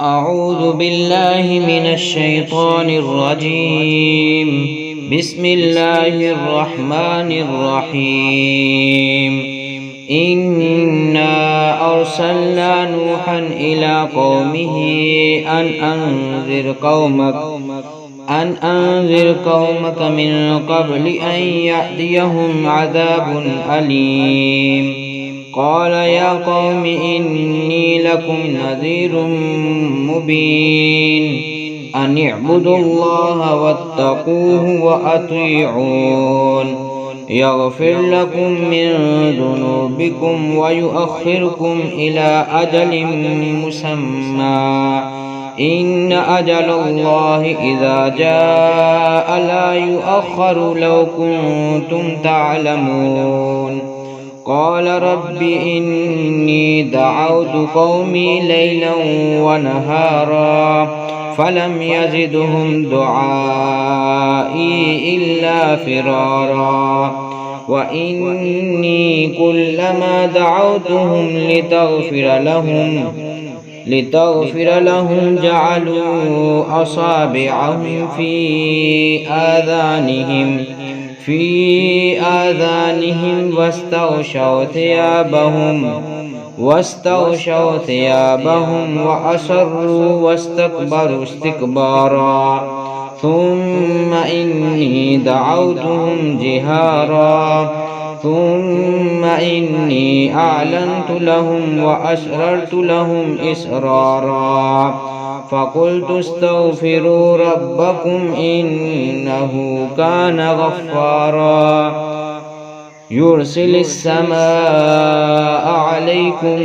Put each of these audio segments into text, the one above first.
أعوذ بالله من الشيطان الرجيم. بسم الله الرحمن الرحيم. إنا أرسلنا نوحا إلى قومه أن أنذر قومك من قبل أن يأتيهم عذاب أليم. قال يا قوم إني لكم نذير مبين أن اعبدوا الله واتقوه وأطيعون يغفر لكم من ذنوبكم ويؤخركم إلى أجل مسمى إن أجل الله إذا جاء لا يؤخر لو كنتم تعلمون. قال رب إني دعوت قومي ليلا ونهارا فلم يزدهم دعائي إلا فرارا وإني كلما دعوتهم لتغفر لهم جعلوا أصابعهم في آذانهم واستغشوا ثيابهم وأصروا واستكبروا استكبارا ثم إني دعوتهم جهارا ثم إني أعلنت لهم وأسررت لهم إسرارا فقلت استغفروا ربكم إنه كان غفارا يرسل السماء عليكم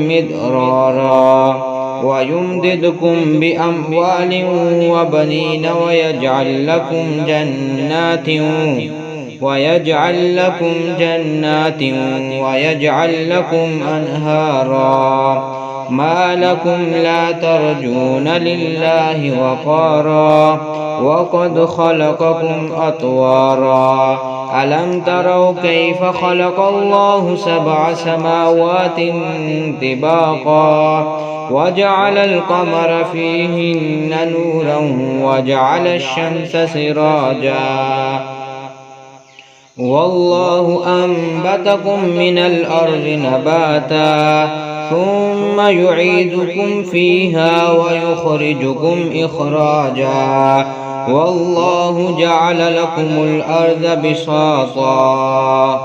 مدرارا ويمددكم بأموال وبنين ويجعل لكم أنهارا ما لكم لا ترجون لله وقارا وقد خلقكم أطوارا ألم تروا كيف خلق الله 7 سماوات طباقا وجعل القمر فيهن نورا وجعل الشمس سراجا والله أنبتكم من الأرض نباتا ثم يعيدكم فيها ويخرجكم إخراجا والله جعل لكم الأرض بساطا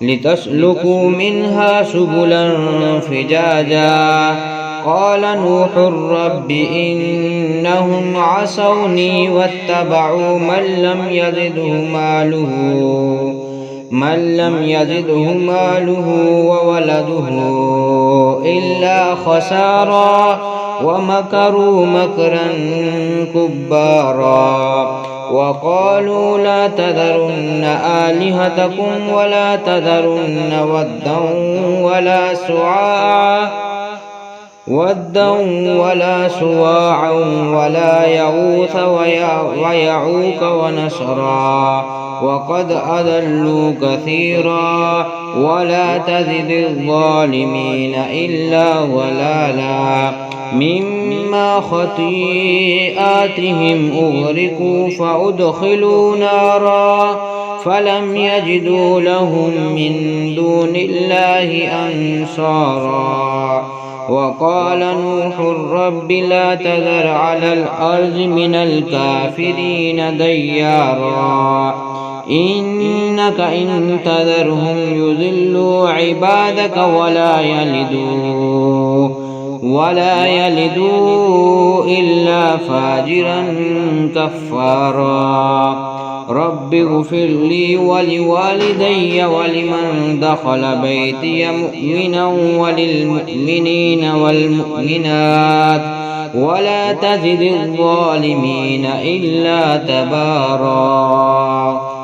لتسلكوا منها سبلا فجاجا قال نوح رب إنهم عصوني واتبعوا من لم يزده ماله وولده إلا خسارا ومكروا مكرا كبارا وقالوا لا تذرن آلهتكم ولا تذرن ودا ولا سواعا ولا يغوث ويعوق ونسرا وقد أضلوا كثيرا ولا تزد الظالمين إلا ضلالا مما خطيئاتهم أغرقوا فأدخلوا نارا فلم يجدوا لهم من دون الله أنصارا وقال نوح رب لا تذر على الأرض من الكافرين ديارا إنك إن تذرهم يضلوا عبادك ولا يلدوا إلا فاجرا كفارا رب اغفر لي ولوالدي ولمن دخل بيتي مؤمنا وللمؤمنين والمؤمنات ولا تزد الظالمين إلا تبارا.